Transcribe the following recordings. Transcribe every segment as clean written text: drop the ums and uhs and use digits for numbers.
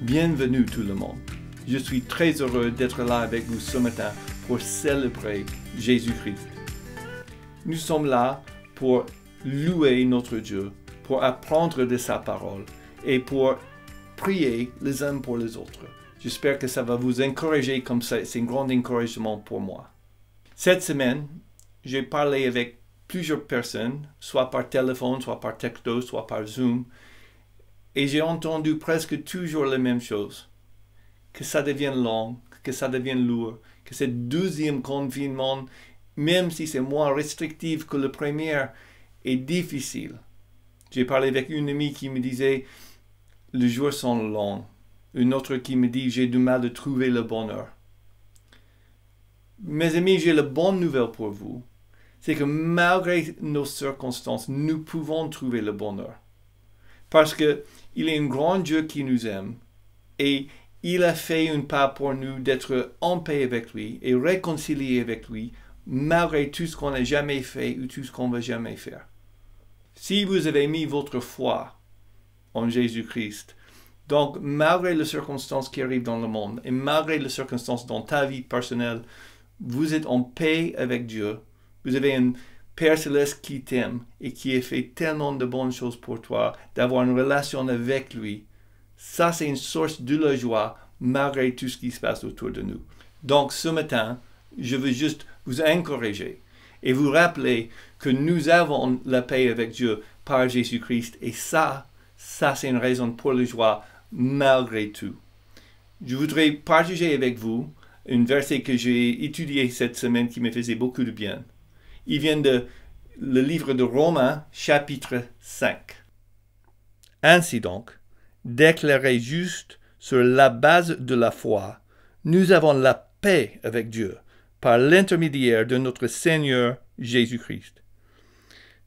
Bienvenue tout le monde. Je suis très heureux d'être là avec vous ce matin pour célébrer Jésus-Christ. Nous sommes là pour louer notre Dieu, pour apprendre de sa parole et pour prier les uns pour les autres. J'espère que ça va vous encourager comme ça. C'est un grand encouragement pour moi. Cette semaine, j'ai parlé avec plusieurs personnes, soit par téléphone, soit par texto, soit par Zoom, et j'ai entendu presque toujours les mêmes choses. Que ça devienne long, que ça devienne lourd, que ce deuxième confinement, même si c'est moins restrictif que le premier, est difficile. J'ai parlé avec une amie qui me disait « les jours sont longs ». Une autre qui me dit « j'ai du mal à trouver le bonheur ». Mes amis, j'ai la bonne nouvelle pour vous. C'est que malgré nos circonstances, nous pouvons trouver le bonheur. Parce qu'il est un grand Dieu qui nous aime et il a fait un pas pour nous d'être en paix avec lui et réconciliés avec lui malgré tout ce qu'on n'a jamais fait ou tout ce qu'on ne va jamais faire. Si vous avez mis votre foi en Jésus-Christ, donc malgré les circonstances qui arrivent dans le monde et malgré les circonstances dans ta vie personnelle, vous êtes en paix avec Dieu. Vous avez un Père Céleste qui t'aime et qui a fait tellement de bonnes choses pour toi, d'avoir une relation avec lui. Ça, c'est une source de la joie malgré tout ce qui se passe autour de nous. Donc, ce matin, je veux juste vous encourager et vous rappeler que nous avons la paix avec Dieu par Jésus-Christ. Et ça c'est une raison pour la joie malgré tout. Je voudrais partager avec vous un verset que j'ai étudié cette semaine qui me faisait beaucoup de bien. Il vient de le livre de Romains, chapitre 5. Ainsi donc, déclarés justes sur la base de la foi, nous avons la paix avec Dieu par l'intermédiaire de notre Seigneur Jésus-Christ.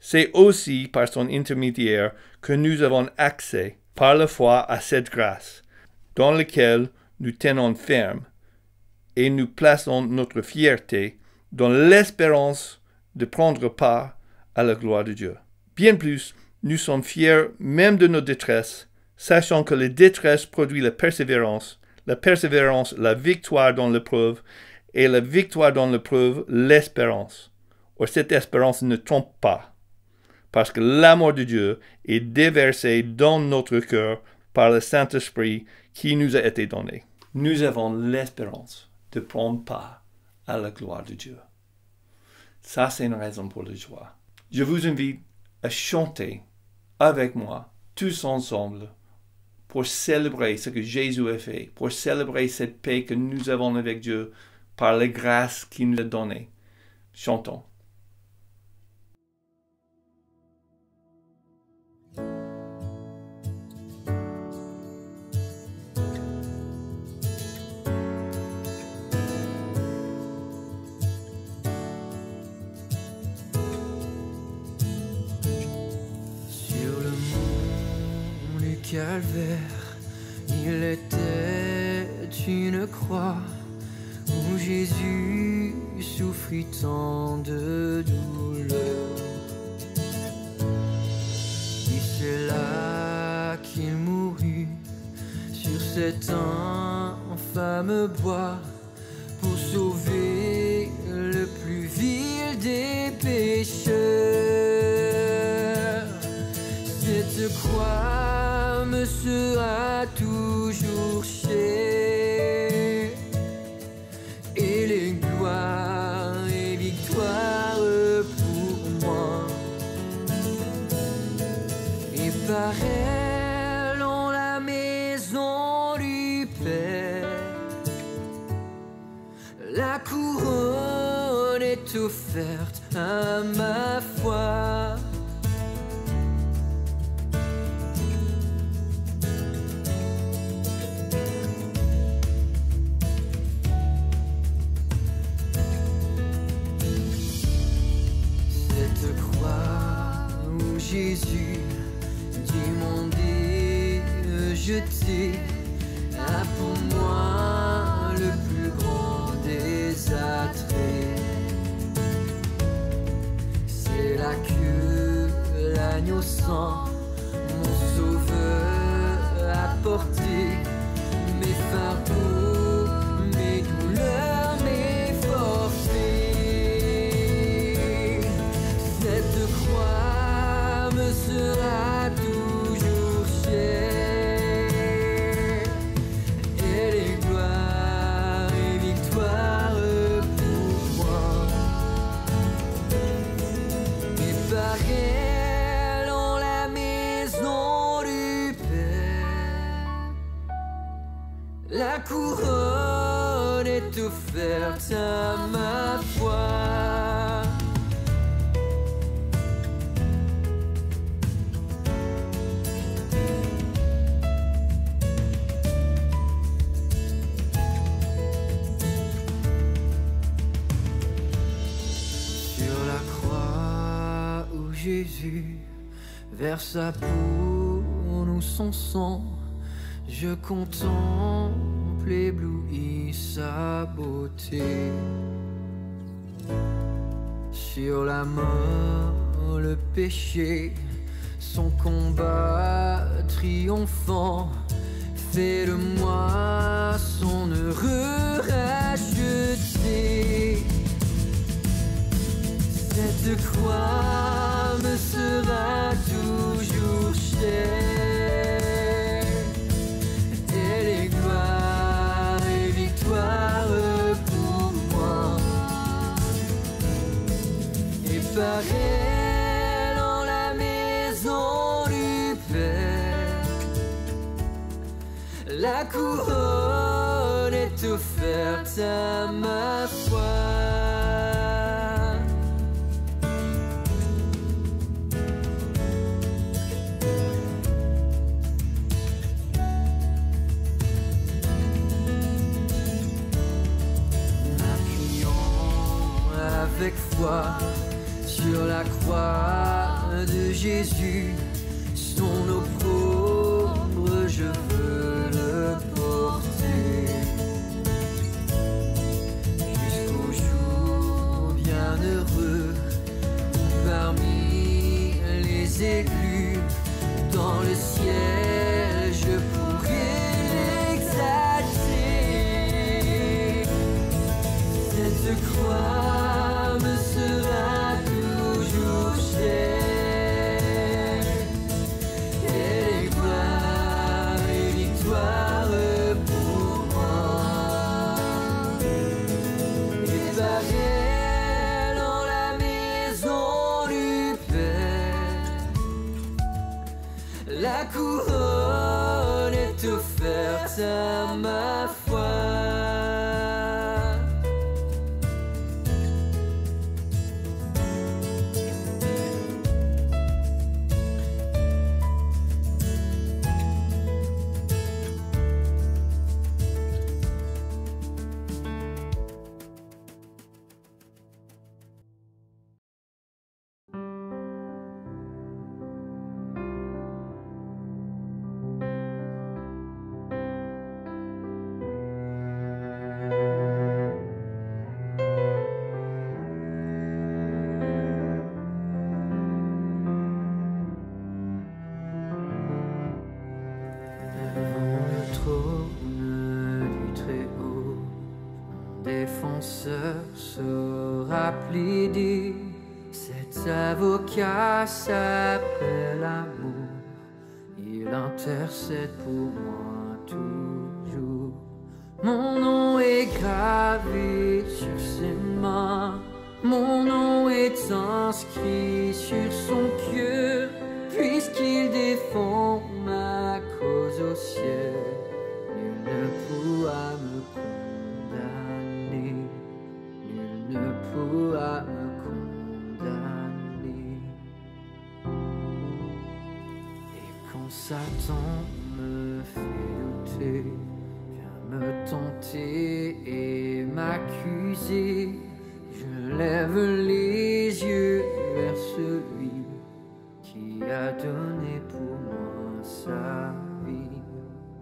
C'est aussi par son intermédiaire que nous avons accès par la foi à cette grâce, dans laquelle nous tenons ferme et nous plaçons notre fierté dans l'espérance de prendre part à la gloire de Dieu. Bien plus, nous sommes fiers même de nos détresses, sachant que la détresse produit la persévérance, la victoire dans l'épreuve, et la victoire dans l'épreuve, l'espérance. Or, cette espérance ne trompe pas, parce que l'amour de Dieu est déversé dans notre cœur par le Saint-Esprit qui nous a été donné. Nous avons l'espérance de prendre part à la gloire de Dieu. Ça, c'est une raison pour la joie. Je vous invite à chanter avec moi, tous ensemble, pour célébrer ce que Jésus a fait, pour célébrer cette paix que nous avons avec Dieu par la grâce qu'il nous a donnée. Chantons. Calvaire, il était une croix où Jésus souffrit tant de douleur. Et c'est là qu'il mourut sur cet infâme bois pour sauver le plus vil des pécheurs. Cette croix me sera toujours chère, et les gloires et victoires pour moi. Et par elle en la maison du Père, la couronne est offerte à ma foi. Jésus, demandé, jeté, a pour moi le plus grand des attraits. C'est là que l'agneau sang, mon sauveur, a porté La couronne est offerte à ma foi. Sur la croix où Jésus versa pour nous son sang, je contemple ébloui sa beauté. Sur la mort, le péché, son combat triomphant, fait de moi son heureux racheté. Cette croix me sera toujours chère. Elle est gloire et victoire pour moi. Et par elle dans la maison du Père, la couronne est offerte à ma foi. Avec foi sur la croix de Jésus, son opprobre je veux le porter jusqu'au jour bienheureux où parmi les élus dans le ciel je pourrai l'exalter. Cette croix me sera toujours chère. Elle est gloire et victoire pour moi. Et par elle dans la maison du Père, la couronne est offerte à ma foi. Sera plaider, cet avocat s'appelle amour, il intercède pour moi toujours. Mon nom est gravé sur ses mains, mon nom est inscrit sur son cœur, puisqu'il défend ma cause au ciel, nul ne pourra me condamner. Ne pourra me condamner. Et quand Satan me fait douter, vient me tenter et m'accuser, je lève les yeux vers celui qui a donné pour moi sa vie.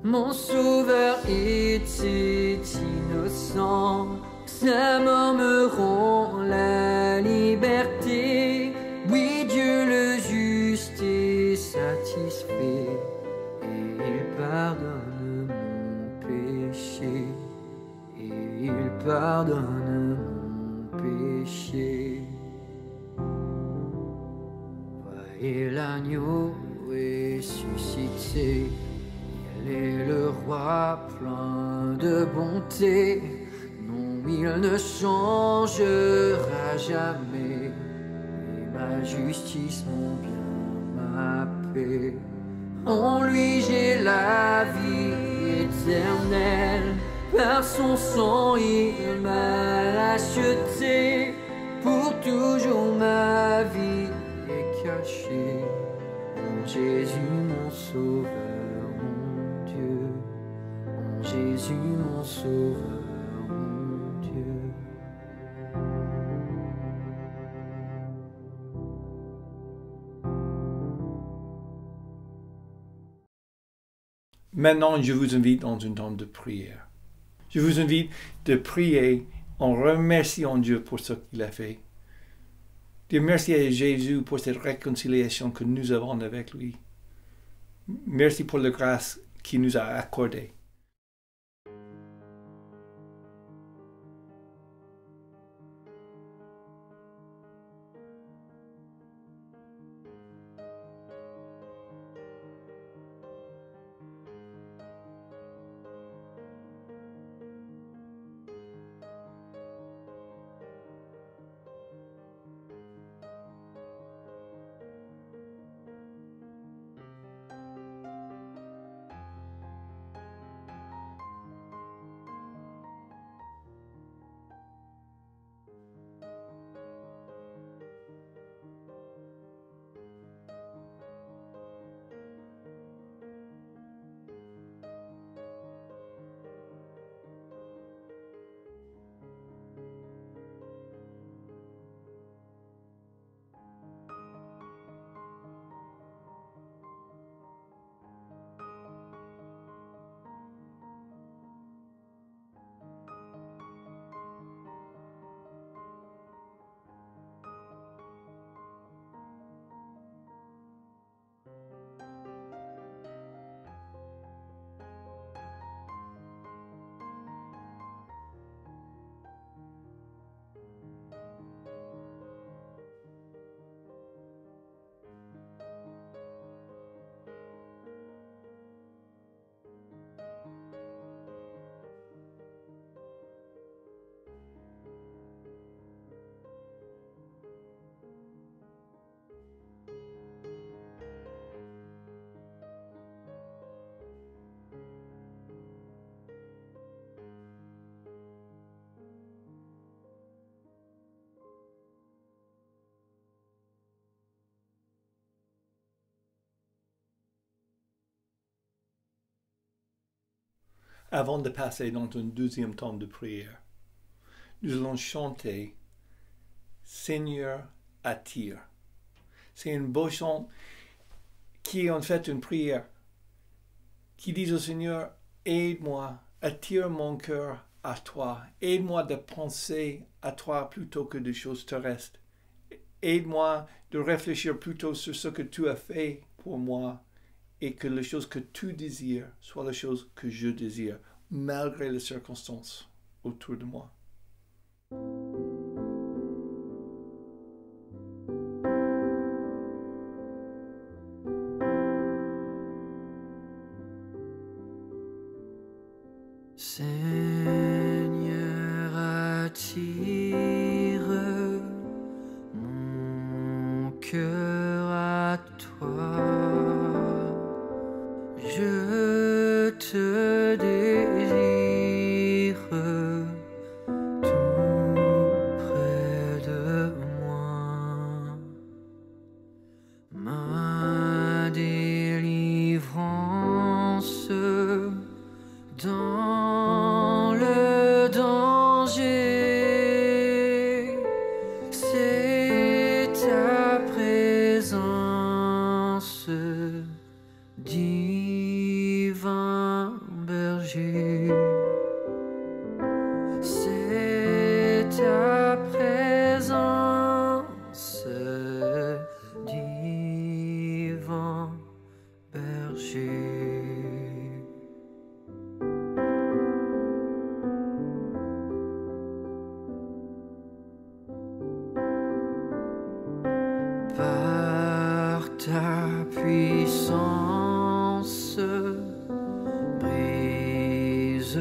Mon sauveur était innocent, sa mort me rend la liberté. Oui, Dieu le juste est satisfait et il pardonne mon péché. Et il pardonne mon péché. Voyez l'agneau ressuscité, il est le roi plein de bonté. Il ne changera jamais, et ma justice, mon bien, ma paix. En lui j'ai la vie éternel. Par son sang, il m'a acheté. Pour toujours, ma vie est cachée. En Jésus, mon sauveur, mon Dieu. En Jésus, mon sauveur, mon Dieu. Maintenant, je vous invite dans un temps de prière. Je vous invite de prier en remerciant Dieu pour ce qu'il a fait. Dire merci à Jésus pour cette réconciliation que nous avons avec lui. Merci pour la grâce qu'il nous a accordée. Avant de passer dans un deuxième temps de prière, nous allons chanter Seigneur, attire. C'est un beau chant qui est en fait une prière qui dit au Seigneur, aide-moi, attire mon cœur à toi. Aide-moi de penser à toi plutôt que des choses terrestres. Aide-moi de réfléchir plutôt sur ce que tu as fait pour moi et que les choses que tu désires soient les choses que je désire, malgré les circonstances autour de moi. Seigneur, attire mon cœur à toi. Je te désire tout près de moi. Ma délivrance dans le danger, c'est ta présence, divin berger. C'est ta présence, divin berger. Par ta puissance, brise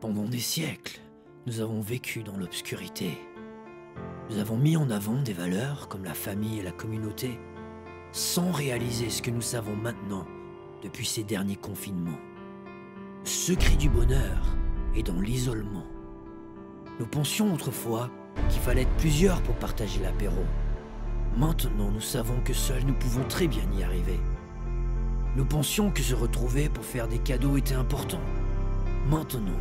Pendant des siècles, nous avons vécu dans l'obscurité. Nous avons mis en avant des valeurs comme la famille et la communauté, sans réaliser ce que nous savons maintenant depuis ces derniers confinements. Le secret du bonheur est dans l'isolement. Nous pensions autrefois qu'il fallait être plusieurs pour partager l'apéro. Maintenant, nous savons que seuls nous pouvons très bien y arriver. Nous pensions que se retrouver pour faire des cadeaux était important. Maintenant,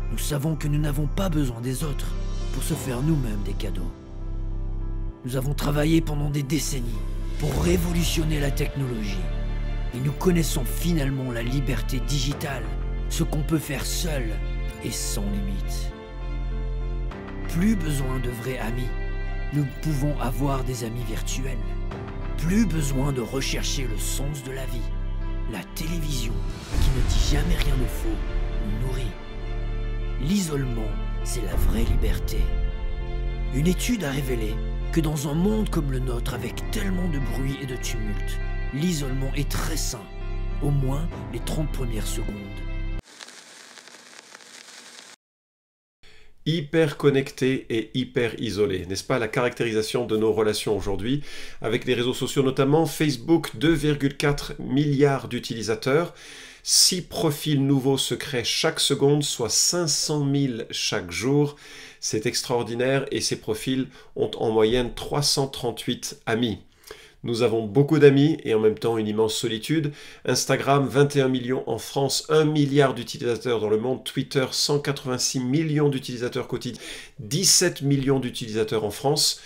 nous savons que nous n'avons pas besoin des autres pour se faire nous-mêmes des cadeaux. Nous avons travaillé pendant des décennies pour révolutionner la technologie. Et nous connaissons finalement la liberté digitale, ce qu'on peut faire seul et sans limite. Plus besoin de vrais amis, nous pouvons avoir des amis virtuels. Plus besoin de rechercher le sens de la vie. La télévision, qui ne dit jamais rien de faux, nous nourrit. L'isolement, c'est la vraie liberté. Une étude a révélé que dans un monde comme le nôtre, avec tellement de bruit et de tumulte, l'isolement est très sain, au moins les 30 premières secondes. Hyper connecté et hyper isolé, n'est-ce pas la caractérisation de nos relations aujourd'hui, avec les réseaux sociaux notamment, Facebook, 2,4 milliards d'utilisateurs, 6 profils nouveaux se créent chaque seconde, soit 500 000 chaque jour. C'est extraordinaire et ces profils ont en moyenne 338 amis. Nous avons beaucoup d'amis et en même temps une immense solitude. Instagram, 21 millions en France, 1 milliard d'utilisateurs dans le monde. Twitter, 186 millions d'utilisateurs quotidiens, 17 millions d'utilisateurs en France.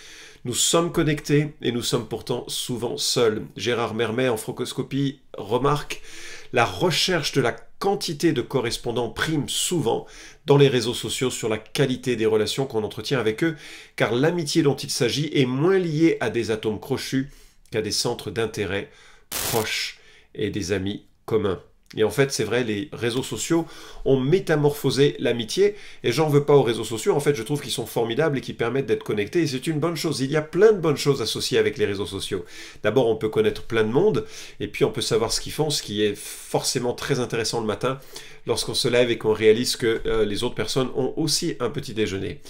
Nous sommes connectés et nous sommes pourtant souvent seuls. Gérard Mermet, en Francoscopie, remarque « La recherche de la quantité de correspondants prime souvent dans les réseaux sociaux sur la qualité des relations qu'on entretient avec eux, car l'amitié dont il s'agit est moins liée à des atomes crochus qu'à des centres d'intérêt proches et des amis communs. » Et en fait, c'est vrai, les réseaux sociaux ont métamorphosé l'amitié, et j'en veux pas aux réseaux sociaux, en fait, je trouve qu'ils sont formidables et qu'ils permettent d'être connectés, et c'est une bonne chose. Il y a plein de bonnes choses associées avec les réseaux sociaux. D'abord, on peut connaître plein de monde, et puis on peut savoir ce qu'ils font, ce qui est forcément très intéressant le matin, lorsqu'on se lève et qu'on réalise que les autres personnes ont aussi un petit déjeuner.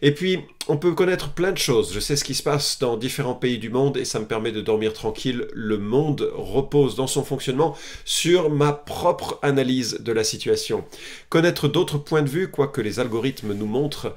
Et puis, on peut connaître plein de choses. Je sais ce qui se passe dans différents pays du monde et ça me permet de dormir tranquille. Le monde repose dans son fonctionnement sur ma propre analyse de la situation. Connaître d'autres points de vue, quoique les algorithmes nous montrent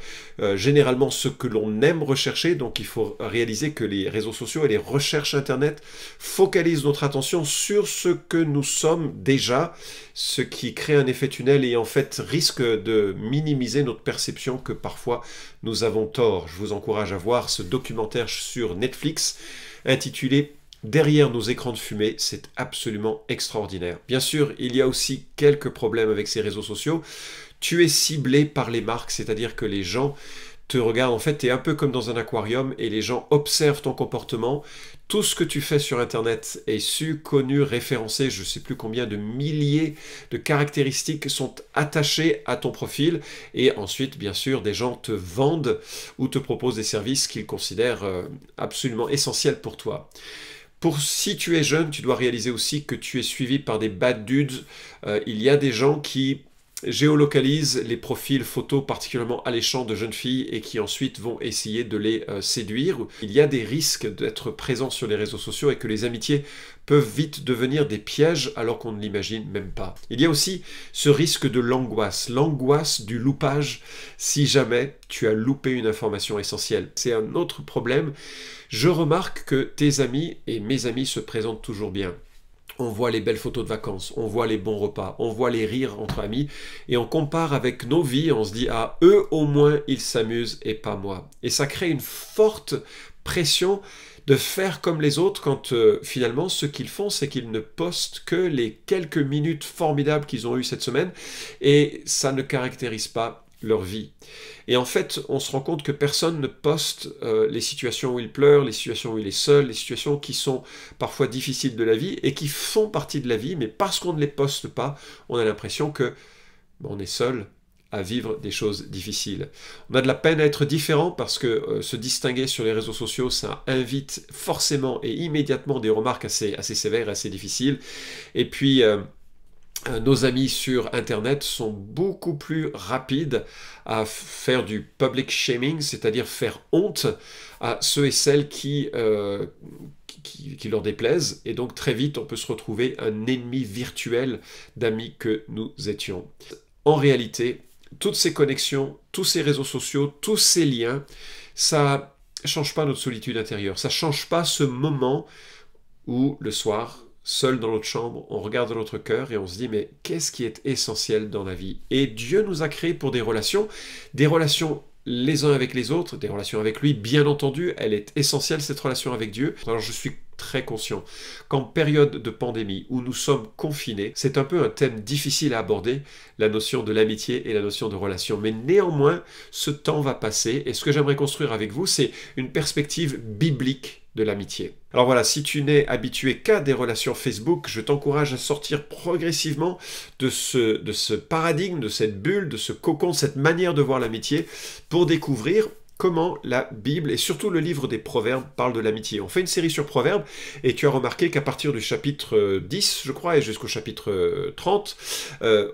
généralement ce que l'on aime rechercher. Donc, il faut réaliser que les réseaux sociaux et les recherches Internet focalisent notre attention sur ce que nous sommes déjà, ce qui crée un effet tunnel et en fait risque de minimiser notre perception que parfois nous avons tort. Je vous encourage à voir ce documentaire sur Netflix intitulé « Derrière nos écrans de fumée », c'est absolument extraordinaire. Bien sûr, il y a aussi quelques problèmes avec ces réseaux sociaux. Tu es ciblé par les marques, c'est-à-dire que les gens te regardent, en fait, tu es un peu comme dans un aquarium et les gens observent ton comportement. Tout ce que tu fais sur Internet est su, connu, référencé, je ne sais plus combien de milliers de caractéristiques sont attachées à ton profil. Et ensuite, bien sûr, des gens te vendent ou te proposent des services qu'ils considèrent absolument essentiels pour toi. Si tu es jeune, tu dois réaliser aussi que tu es suivi par des bad dudes. Il y a des gens qui géolocalisent les profils photos particulièrement alléchants de jeunes filles et qui ensuite vont essayer de les séduire. Il y a des risques d'être présent sur les réseaux sociaux et que les amitiés peuvent vite devenir des pièges alors qu'on ne l'imagine même pas. Il y a aussi ce risque de l'angoisse du loupage si jamais tu as loupé une information essentielle. C'est un autre problème. Je remarque que tes amis et mes amis se présentent toujours bien. On voit les belles photos de vacances, on voit les bons repas, on voit les rires entre amis et on compare avec nos vies, on se dit « Ah, eux au moins ils s'amusent et pas moi ». Et ça crée une forte pression de faire comme les autres quand finalement ce qu'ils font c'est qu'ils ne postent que les quelques minutes formidables qu'ils ont eues cette semaine et ça ne caractérise pas leur vie. Et en fait, on se rend compte que personne ne poste les situations où il pleure, les situations où il est seul, les situations qui sont parfois difficiles de la vie et qui font partie de la vie, mais parce qu'on ne les poste pas, on a l'impression que on est seul à vivre des choses difficiles. On a de la peine à être différent parce que se distinguer sur les réseaux sociaux, ça invite forcément et immédiatement des remarques assez sévères, assez difficiles. Et puis nos amis sur Internet sont beaucoup plus rapides à faire du public shaming, c'est-à-dire faire honte à ceux et celles qui leur déplaisent. Et donc très vite, on peut se retrouver un ennemi virtuel d'amis que nous étions. En réalité, toutes ces connexions, tous ces réseaux sociaux, tous ces liens, ça ne change pas notre solitude intérieure. Ça ne change pas ce moment où, le soir, seul dans notre chambre, on regarde notre cœur et on se dit, mais qu'est-ce qui est essentiel dans la vie? Et Dieu nous a créés pour des relations les uns avec les autres, des relations avec lui, bien entendu, elle est essentielle, cette relation avec Dieu. Alors je suis très conscient qu'en période de pandémie, où nous sommes confinés, c'est un peu un thème difficile à aborder, la notion de l'amitié et la notion de relation. Mais néanmoins, ce temps va passer, et ce que j'aimerais construire avec vous, c'est une perspective biblique de l'amitié. Alors voilà, si tu n'es habitué qu'à des relations Facebook, je t'encourage à sortir progressivement de ce paradigme, de cette bulle, de ce cocon, de cette manière de voir l'amitié, pour découvrir comment la Bible et surtout le livre des Proverbes parlent de l'amitié. On fait une série sur Proverbes et tu as remarqué qu'à partir du chapitre 10, je crois, et jusqu'au chapitre 30,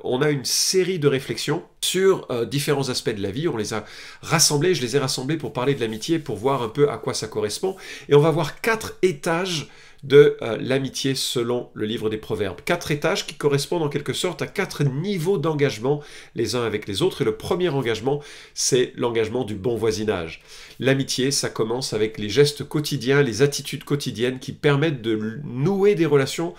on a une série de réflexions sur différents aspects de la vie. On les a rassemblés, je les ai rassemblés pour parler de l'amitié, pour voir un peu à quoi ça correspond. Et on va voir 4 étages de l'amitié selon le livre des Proverbes. 4 étages qui correspondent en quelque sorte à 4 niveaux d'engagement les uns avec les autres. Et le premier engagement, c'est l'engagement du bon voisinage. L'amitié, ça commence avec les gestes quotidiens, les attitudes quotidiennes qui permettent de nouer des relations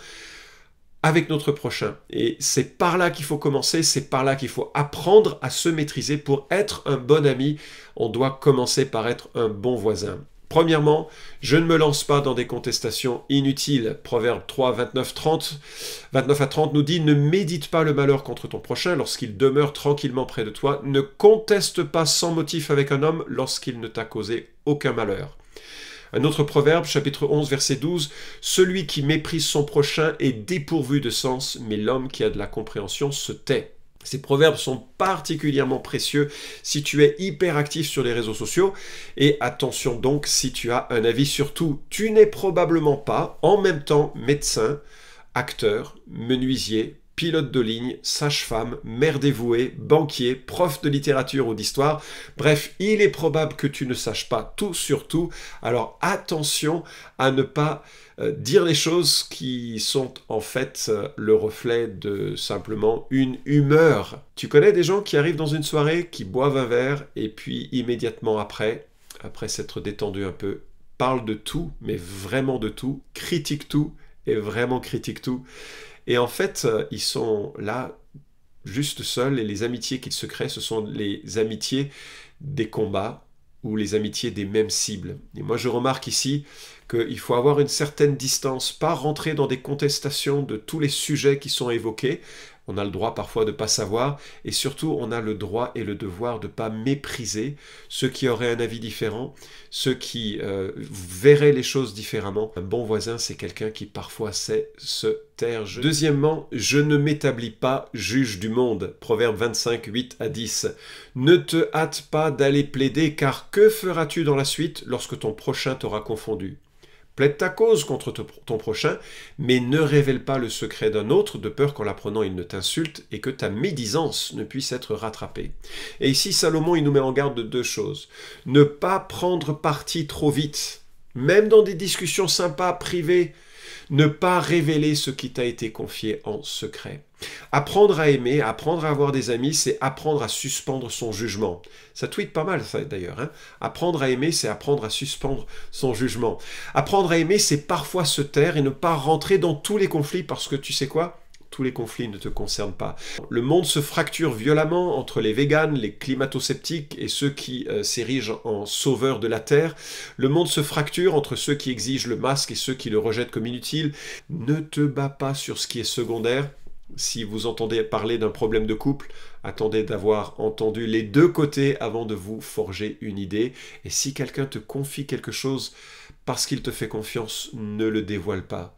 avec notre prochain. Et c'est par là qu'il faut commencer, c'est par là qu'il faut apprendre à se maîtriser. Pour être un bon ami, on doit commencer par être un bon voisin. Premièrement, je ne me lance pas dans des contestations inutiles. Proverbe 3, 29 à 30 nous dit « Ne médite pas le malheur contre ton prochain lorsqu'il demeure tranquillement près de toi. Ne conteste pas sans motif avec un homme lorsqu'il ne t'a causé aucun malheur. » Un autre proverbe, chapitre 11, verset 12, « Celui qui méprise son prochain est dépourvu de sens, mais l'homme qui a de la compréhension se tait. » Ces proverbes sont particulièrement précieux si tu es hyper actif sur les réseaux sociaux. Et attention donc si tu as un avis sur tout. Tu n'es probablement pas en même temps médecin, acteur, menuisier, pilote de ligne, sage-femme, mère dévouée, banquier, prof de littérature ou d'histoire. Bref, il est probable que tu ne saches pas tout sur tout. Alors attention à ne pas dire les choses qui sont en fait le reflet de simplement une humeur. Tu connais des gens qui arrivent dans une soirée, qui boivent un verre et puis immédiatement après s'être détendu un peu, parlent de tout, mais vraiment de tout, critiquent tout et vraiment critiquent tout. Et en fait, ils sont là juste seuls et les amitiés qu'ils se créent, ce sont les amitiés des combats ou les amitiés des mêmes cibles. Et moi, je remarque ici qu'il faut avoir une certaine distance, pas rentrer dans des contestations de tous les sujets qui sont évoqués. On a le droit parfois de ne pas savoir, et surtout on a le droit et le devoir de ne pas mépriser ceux qui auraient un avis différent, ceux qui verraient les choses différemment. Un bon voisin, c'est quelqu'un qui parfois sait se taire. Deuxièmement, je ne m'établis pas juge du monde. Proverbe 25, 8 à 10. Ne te hâte pas d'aller plaider, car que feras-tu dans la suite lorsque ton prochain t'aura confondu ? Plaide ta cause contre ton prochain, mais ne révèle pas le secret d'un autre, de peur qu'en l'apprenant il ne t'insulte et que ta médisance ne puisse être rattrapée. Et ici, Salomon, il nous met en garde de 2 choses. Ne pas prendre parti trop vite, même dans des discussions sympas, privées, ne pas révéler ce qui t'a été confié en secret. Apprendre à aimer, apprendre à avoir des amis, c'est apprendre à suspendre son jugement. Ça tweet pas mal, ça d'ailleurs. Hein. Apprendre à aimer, c'est apprendre à suspendre son jugement. Apprendre à aimer, c'est parfois se taire et ne pas rentrer dans tous les conflits parce que tu sais quoi ? Tous les conflits ne te concernent pas. Le monde se fracture violemment entre les véganes, les climato-sceptiques et ceux qui s'érigent en sauveurs de la Terre. Le monde se fracture entre ceux qui exigent le masque et ceux qui le rejettent comme inutile. Ne te bats pas sur ce qui est secondaire. Si vous entendez parler d'un problème de couple, attendez d'avoir entendu les 2 côtés avant de vous forger une idée. Et si quelqu'un te confie quelque chose parce qu'il te fait confiance, ne le dévoile pas.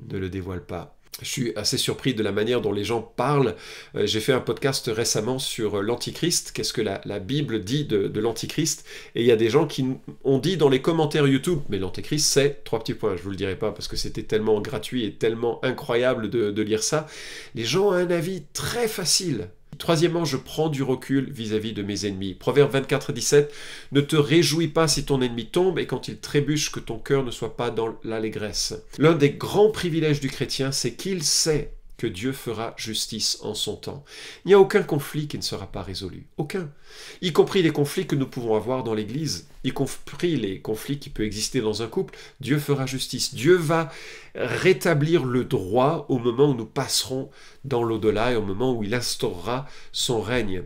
Ne le dévoile pas. Je suis assez surpris de la manière dont les gens parlent. J'ai fait un podcast récemment sur l'Antichrist. Qu'est-ce que la Bible dit de l'Antichrist? Et il y a des gens qui ont dit dans les commentaires YouTube, mais l'Antichrist c'est, 3 petits points, je vous le dirai pas parce que c'était tellement gratuit et tellement incroyable de lire ça. Les gens ont un avis très facile. Troisièmement, je prends du recul vis-à-vis de mes ennemis. Proverbe 24, 17, « Ne te réjouis pas si ton ennemi tombe, et quand il trébuche, que ton cœur ne soit pas dans l'allégresse. » L'un des grands privilèges du chrétien, c'est qu'il sait que Dieu fera justice en son temps. Il n'y a aucun conflit qui ne sera pas résolu. Aucun. Y compris les conflits que nous pouvons avoir dans l'Église, y compris les conflits qui peuvent exister dans un couple. Dieu fera justice. Dieu va rétablir le droit au moment où nous passerons dans l'au-delà et au moment où il instaurera son règne.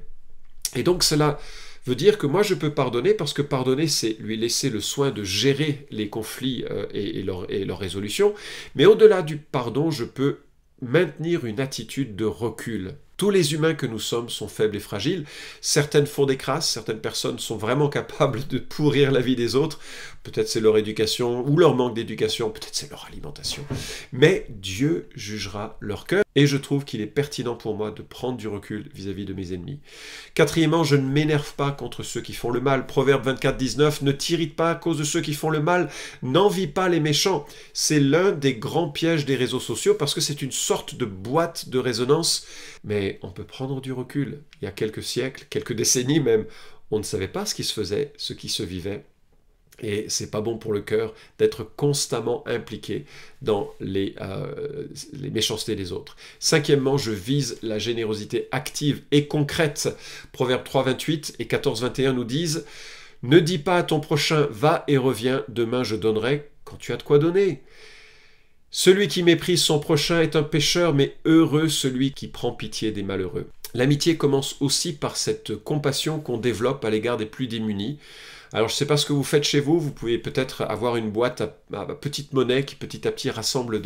Et donc cela veut dire que moi je peux pardonner parce que pardonner c'est lui laisser le soin de gérer les conflits et leur résolution. Mais au-delà du pardon, je peux maintenir une attitude de recul. Tous les humains que nous sommes sont faibles et fragiles. Certaines font des crasses, certaines personnes sont vraiment capables de pourrir la vie des autres. Peut-être c'est leur éducation ou leur manque d'éducation, peut-être c'est leur alimentation. Mais Dieu jugera leur cœur et je trouve qu'il est pertinent pour moi de prendre du recul vis-à-vis de mes ennemis. Quatrièmement, je ne m'énerve pas contre ceux qui font le mal. Proverbe 24, 19, « Ne t'irrite pas à cause de ceux qui font le mal, n'envie pas les méchants. » C'est l'un des grands pièges des réseaux sociaux parce que c'est une sorte de boîte de résonance. Mais on peut prendre du recul. Il y a quelques siècles, quelques décennies même, on ne savait pas ce qui se faisait, ce qui se vivait. Et c'est pas bon pour le cœur d'être constamment impliqué dans les méchancetés des autres. Cinquièmement, je vise la générosité active et concrète. Proverbe 3, 28 et 14, 21 nous disent « Ne dis pas à ton prochain, va et reviens, demain je donnerai quand tu as de quoi donner. » Celui qui méprise son prochain est un pécheur, mais heureux celui qui prend pitié des malheureux. L'amitié commence aussi par cette compassion qu'on développe à l'égard des plus démunis. Alors je ne sais pas ce que vous faites chez vous, vous pouvez peut-être avoir une boîte à petite monnaie qui petit à petit rassemble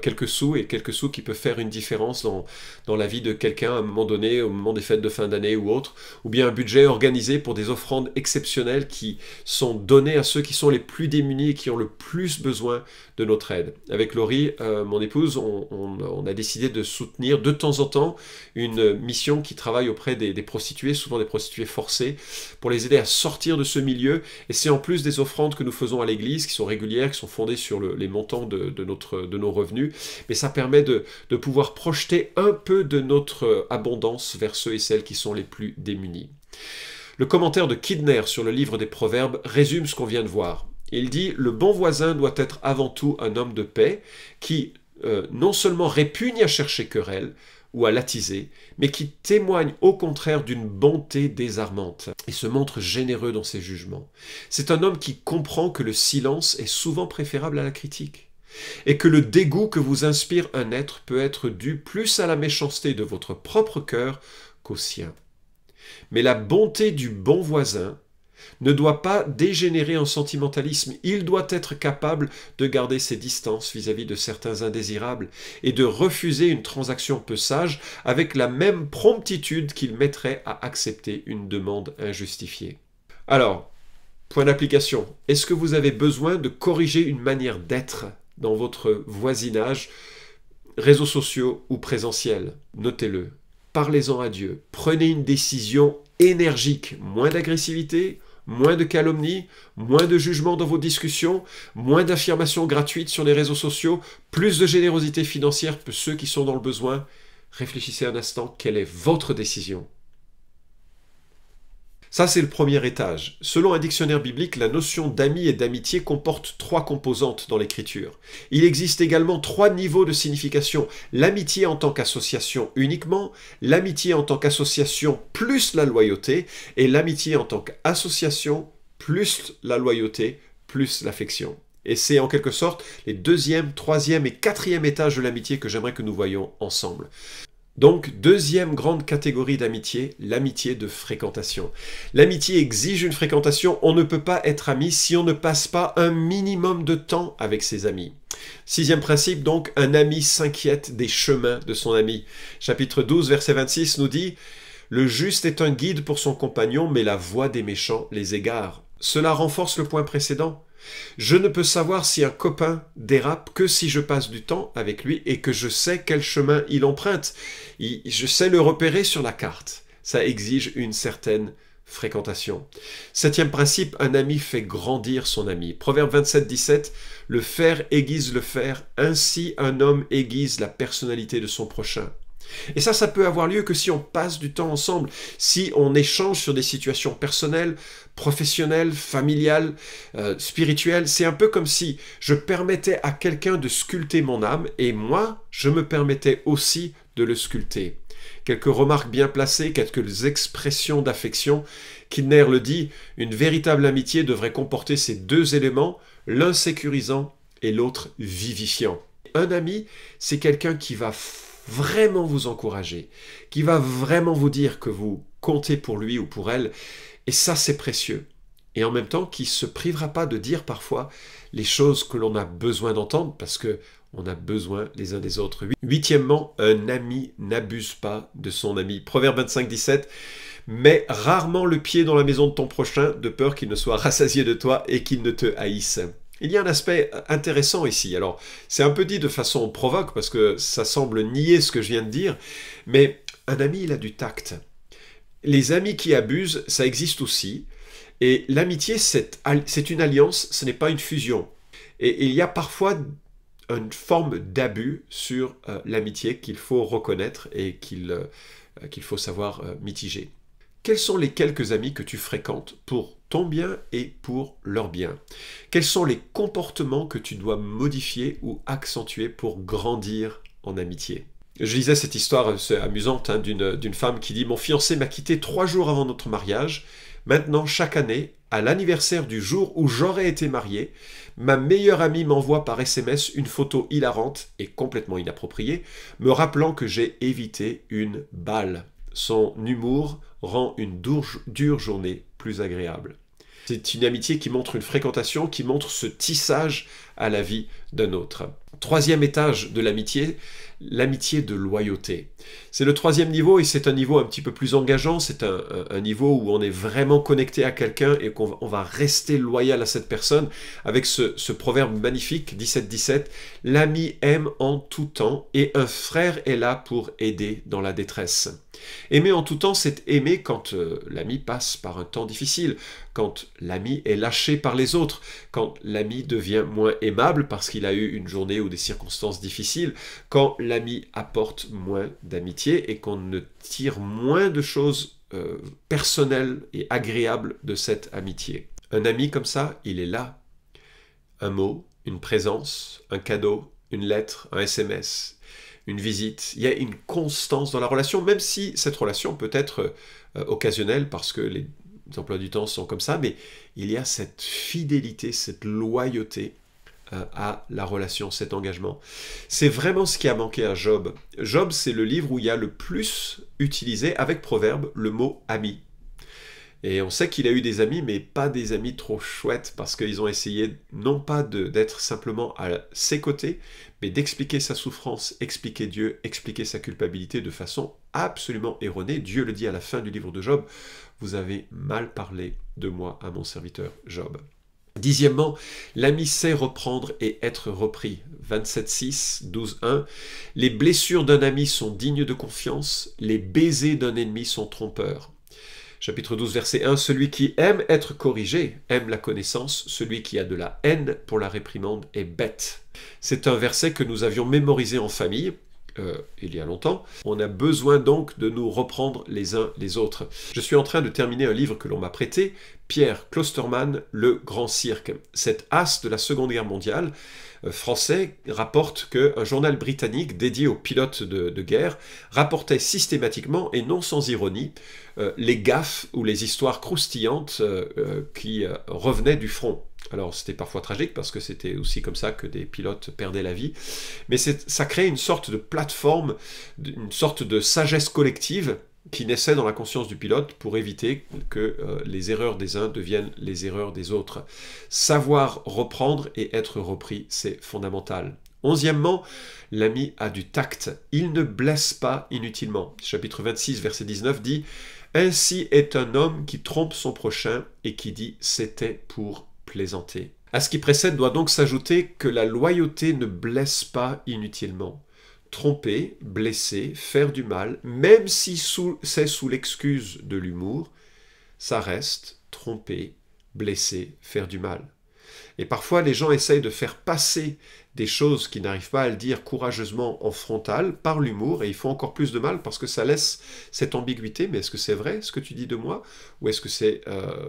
quelques sous et quelques sous qui peuvent faire une différence dans la vie de quelqu'un à un moment donné, au moment des fêtes de fin d'année ou autre, ou bien un budget organisé pour des offrandes exceptionnelles qui sont données à ceux qui sont les plus démunis et qui ont le plus besoin de notre aide. Avec Laurie, mon épouse, on a décidé de soutenir de temps en temps une mission qui travaille auprès des prostituées, souvent des prostituées forcées, pour les aider à sortir de ce milieu, et c'est en plus des offrandes que nous faisons à l'église, qui sont régulières, qui sont fondées sur les montants de nos revenus, mais ça permet de pouvoir projeter un peu de notre abondance vers ceux et celles qui sont les plus démunis. Le commentaire de Kidner sur le livre des Proverbes résume ce qu'on vient de voir. Il dit « Le bon voisin doit être avant tout un homme de paix qui non seulement répugne à chercher querelle, ou à l'attiser, mais qui témoigne au contraire d'une bonté désarmante et se montre généreux dans ses jugements. C'est un homme qui comprend que le silence est souvent préférable à la critique et que le dégoût que vous inspire un être peut être dû plus à la méchanceté de votre propre cœur qu'au sien. Mais la bonté du bon voisin ne doit pas dégénérer en sentimentalisme. Il doit être capable de garder ses distances vis-à-vis de certains indésirables et de refuser une transaction peu sage avec la même promptitude qu'il mettrait à accepter une demande injustifiée. Alors, point d'application. Est-ce que vous avez besoin de corriger une manière d'être dans votre voisinage, réseaux sociaux ou présentiels? Notez-le. Parlez-en à Dieu. Prenez une décision énergique. Moins d'agressivité, moins de calomnie, moins de jugement dans vos discussions, moins d'affirmations gratuites sur les réseaux sociaux, plus de générosité financière pour ceux qui sont dans le besoin. Réfléchissez un instant, quelle est votre décision? Ça, c'est le premier étage. Selon un dictionnaire biblique, la notion d'ami et d'amitié comporte 3 composantes dans l'écriture. Il existe également 3 niveaux de signification. L'amitié en tant qu'association uniquement, l'amitié en tant qu'association plus la loyauté, et l'amitié en tant qu'association plus la loyauté plus l'affection. Et c'est en quelque sorte les 2e, 3e et 4e étages de l'amitié que j'aimerais que nous voyions ensemble. Donc, 2e grande catégorie d'amitié, l'amitié de fréquentation. L'amitié exige une fréquentation, on ne peut pas être ami si on ne passe pas un minimum de temps avec ses amis. 6e principe, donc, un ami s'inquiète des chemins de son ami. Chapitre 12, verset 26 nous dit « Le juste est un guide pour son compagnon, mais la voie des méchants les égare. » Cela renforce le point précédent. Je ne peux savoir si un copain dérape que si je passe du temps avec lui et que je sais quel chemin il emprunte. Je sais le repérer sur la carte. Ça exige une certaine fréquentation. 7e principe, un ami fait grandir son ami. Proverbe 27, 17, le fer aiguise le fer, ainsi un homme aiguise la personnalité de son prochain. Et ça peut avoir lieu que si on passe du temps ensemble, si on échange sur des situations personnelles, professionnelles, familiales, spirituelles. C'est un peu comme si je permettais à quelqu'un de sculpter mon âme et moi, je me permettais aussi de le sculpter. Quelques remarques bien placées, quelques expressions d'affection. Kidner le dit, une véritable amitié devrait comporter ces deux éléments, l'un sécurisant et l'autre vivifiant. Un ami, c'est quelqu'un qui va vraiment vous encourager, qui va vraiment vous dire que vous comptez pour lui ou pour elle, et ça c'est précieux. Et en même temps, qui ne se privera pas de dire parfois les choses que l'on a besoin d'entendre, parce que on a besoin les uns des autres. 8e, un ami n'abuse pas de son ami. Proverbe 25, 17, mets rarement le pied dans la maison de ton prochain, de peur qu'il ne soit rassasié de toi et qu'il ne te haïsse. Il y a un aspect intéressant ici. Alors, c'est un peu dit de façon provoque, parce que ça semble nier ce que je viens de dire, mais un ami, il a du tact. Les amis qui abusent, ça existe aussi, et l'amitié, c'est une alliance, ce n'est pas une fusion. Et il y a parfois une forme d'abus sur l'amitié qu'il faut reconnaître et qu'il faut savoir mitiger. Quels sont les quelques amis que tu fréquentes pour ton bien et pour leur bien? Quels sont les comportements que tu dois modifier ou accentuer pour grandir en amitié? Je lisais cette histoire amusante d'une femme qui dit « Mon fiancé m'a quitté 3 jours avant notre mariage. Maintenant, chaque année, à l'anniversaire du jour où j'aurais été marié, ma meilleure amie m'envoie par SMS une photo hilarante et complètement inappropriée, me rappelant que j'ai évité une balle. Son humour rend une dure journée plus agréable. » C'est une amitié qui montre une fréquentation, qui montre ce tissage à la vie d'un autre. 3e étage de l'amitié, l'amitié de loyauté. C'est le 3e niveau et c'est un niveau un petit peu plus engageant, c'est un niveau où on est vraiment connecté à quelqu'un et qu'on va rester loyal à cette personne avec ce proverbe magnifique, 17-17, l'ami aime en tout temps et un frère est là pour aider dans la détresse. Aimer en tout temps, c'est aimer quand l'ami passe par un temps difficile, quand l'ami est lâché par les autres, quand l'ami devient moins aimable parce qu'il a eu une journée ou des circonstances difficiles, quand l'ami apporte moins d'amitié et qu'on ne tire moins de choses personnelles et agréables de cette amitié. Un ami comme ça, il est là. Un mot, une présence, un cadeau, une lettre, un SMS, une visite, il y a une constance dans la relation, même si cette relation peut être occasionnelle parce que les emplois du temps sont comme ça, mais il y a cette fidélité, cette loyauté à la relation, cet engagement. C'est vraiment ce qui a manqué à Job. Job, c'est le livre où il y a le plus utilisé, avec Proverbe, le mot « ami ». Et on sait qu'il a eu des amis, mais pas des amis trop chouettes, parce qu'ils ont essayé non pas d'être simplement à ses côtés, mais d'expliquer sa souffrance, expliquer Dieu, expliquer sa culpabilité de façon absolument erronée. Dieu le dit à la fin du livre de Job, « Vous avez mal parlé de moi à mon serviteur Job ». 10e, l'ami sait reprendre et être repris. 27.6, 12.1, les blessures d'un ami sont dignes de confiance, les baisers d'un ennemi sont trompeurs. Chapitre 12, verset 1, celui qui aime être corrigé aime la connaissance, celui qui a de la haine pour la réprimande est bête. C'est un verset que nous avions mémorisé en famille, il y a longtemps. On a besoin donc de nous reprendre les uns les autres. Je suis en train de terminer un livre que l'on m'a prêté, Pierre Klosterman, Le Grand Cirque. Cet as de la Seconde Guerre mondiale, français, rapporte qu'un journal britannique dédié aux pilotes de guerre rapportait systématiquement, et non sans ironie, les gaffes ou les histoires croustillantes qui revenaient du front. Alors c'était parfois tragique parce que c'était aussi comme ça que des pilotes perdaient la vie, mais ça crée une sorte de plateforme, une sorte de sagesse collective qui naissait dans la conscience du pilote pour éviter que les erreurs des uns deviennent les erreurs des autres. Savoir reprendre et être repris, c'est fondamental. 11e, l'ami a du tact. Il ne blesse pas inutilement. Chapitre 26, verset 19 dit « Ainsi est un homme qui trompe son prochain et qui dit « c'était pour plaisanter ». À ce qui précède doit donc s'ajouter que la loyauté ne blesse pas inutilement. Tromper, blesser, faire du mal, même si c'est sous l'excuse de l'humour, ça reste tromper, blesser, faire du mal. Et parfois, les gens essayent de faire passer des choses qui n'arrivent pas à le dire courageusement en frontal par l'humour, et ils font encore plus de mal parce que ça laisse cette ambiguïté. Mais est-ce que c'est vrai ce que tu dis de moi? Ou est-ce que c'est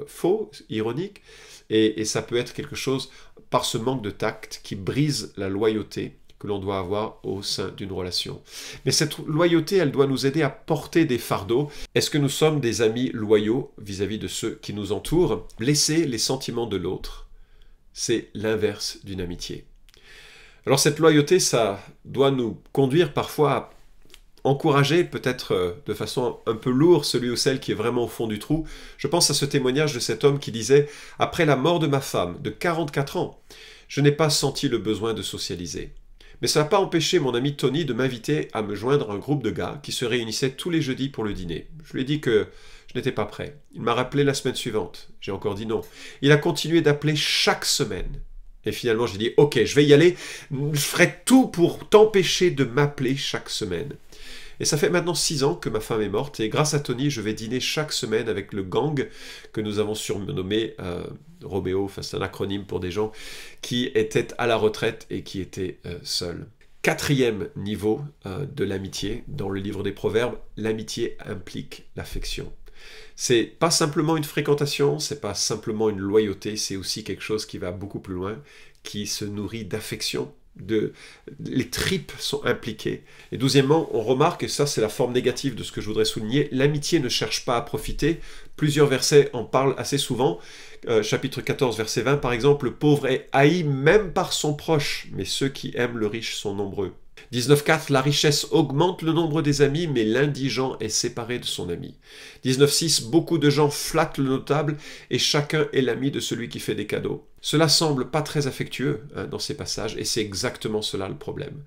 faux, ironique? Et ça peut être quelque chose, par ce manque de tact, qui brise la loyauté que l'on doit avoir au sein d'une relation. Mais cette loyauté, elle doit nous aider à porter des fardeaux. Est-ce que nous sommes des amis loyaux vis-à-vis de ceux qui nous entourent? Blesser les sentiments de l'autre, c'est l'inverse d'une amitié. Alors cette loyauté, ça doit nous conduire parfois à encourager, peut-être de façon un peu lourde, celui ou celle qui est vraiment au fond du trou. Je pense à ce témoignage de cet homme qui disait « Après la mort de ma femme, de 44 ans, je n'ai pas senti le besoin de socialiser. Mais ça n'a pas empêché mon ami Tony de m'inviter à me joindre à un groupe de gars qui se réunissait tous les jeudis pour le dîner. Je lui ai dit que je n'étais pas prêt. Il m'a rappelé la semaine suivante. J'ai encore dit non. Il a continué d'appeler chaque semaine. Et finalement, j'ai dit « Ok, je vais y aller. Je ferai tout pour t'empêcher de m'appeler chaque semaine. » Et ça fait maintenant 6 ans que ma femme est morte, et grâce à Tony, je vais dîner chaque semaine avec le gang que nous avons surnommé Roméo, enfin c'est un acronyme pour des gens qui étaient à la retraite et qui étaient seuls. 4e niveau de l'amitié, dans le livre des Proverbes, l'amitié implique l'affection. C'est pas simplement une fréquentation, c'est pas simplement une loyauté, c'est aussi quelque chose qui va beaucoup plus loin, qui se nourrit d'affection. Les tripes sont impliquées. Et 12e, on remarque, et ça c'est la forme négative de ce que je voudrais souligner, l'amitié ne cherche pas à profiter. Plusieurs versets en parlent assez souvent. Chapitre 14, verset 20 par exemple, le pauvre est haï même par son proche, mais ceux qui aiment le riche sont nombreux. 19.4, la richesse augmente le nombre des amis, mais l'indigent est séparé de son ami. 19.6, beaucoup de gens flattent le notable et chacun est l'ami de celui qui fait des cadeaux. Cela semble pas très affectueux dans ces passages et c'est exactement cela le problème.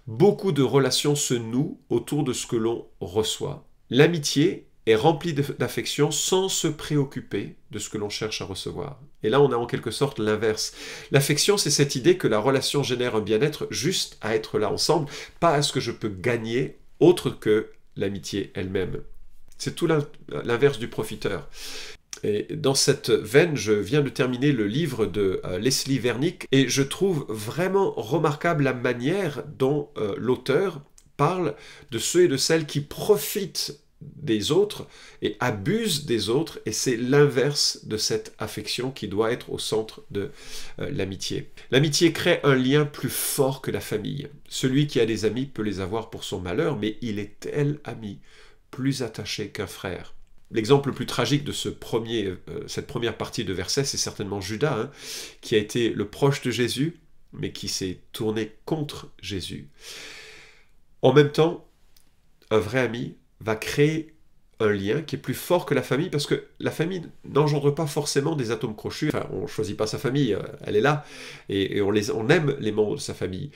Beaucoup de relations se nouent autour de ce que l'on reçoit. L'amitié est remplie d'affection sans se préoccuper de ce que l'on cherche à recevoir. Et là, on a en quelque sorte l'inverse. L'affection, c'est cette idée que la relation génère un bien-être juste à être là ensemble, pas à ce que je peux gagner autre que l'amitié elle-même. C'est tout l'inverse du profiteur. Et dans cette veine, je viens de terminer le livre de Leslie Vernick et je trouve vraiment remarquable la manière dont l'auteur parle de ceux et de celles qui profitent des autres et abusent des autres, et c'est l'inverse de cette affection qui doit être au centre de l'amitié. L'amitié crée un lien plus fort que la famille. Celui qui a des amis peut les avoir pour son malheur, mais il est tel ami, plus attaché qu'un frère. L'exemple le plus tragique de cette première partie de verset, c'est certainement Judas, qui a été le proche de Jésus, mais qui s'est tourné contre Jésus. En même temps, un vrai ami va créer un lien qui est plus fort que la famille, parce que la famille n'engendre pas forcément des atomes crochus. Enfin, on ne choisit pas sa famille, elle est là, et on aime les membres de sa famille.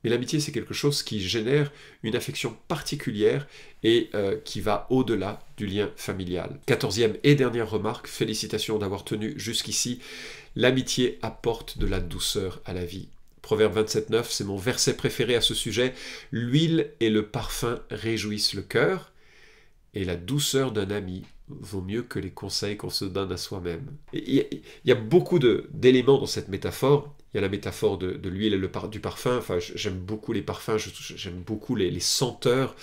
Mais l'amitié, c'est quelque chose qui génère une affection particulière et qui va au-delà du lien familial. 14e et dernière remarque, félicitations d'avoir tenu jusqu'ici. L'amitié apporte de la douceur à la vie. Proverbe 27.9, c'est mon verset préféré à ce sujet. L'huile et le parfum réjouissent le cœur, et la douceur d'un ami vaut mieux que les conseils qu'on se donne à soi-même. Il y a beaucoup d'éléments dans cette métaphore. Il y a la métaphore de l'huile et du parfum. Enfin, j'aime beaucoup les parfums, j'aime beaucoup les senteurs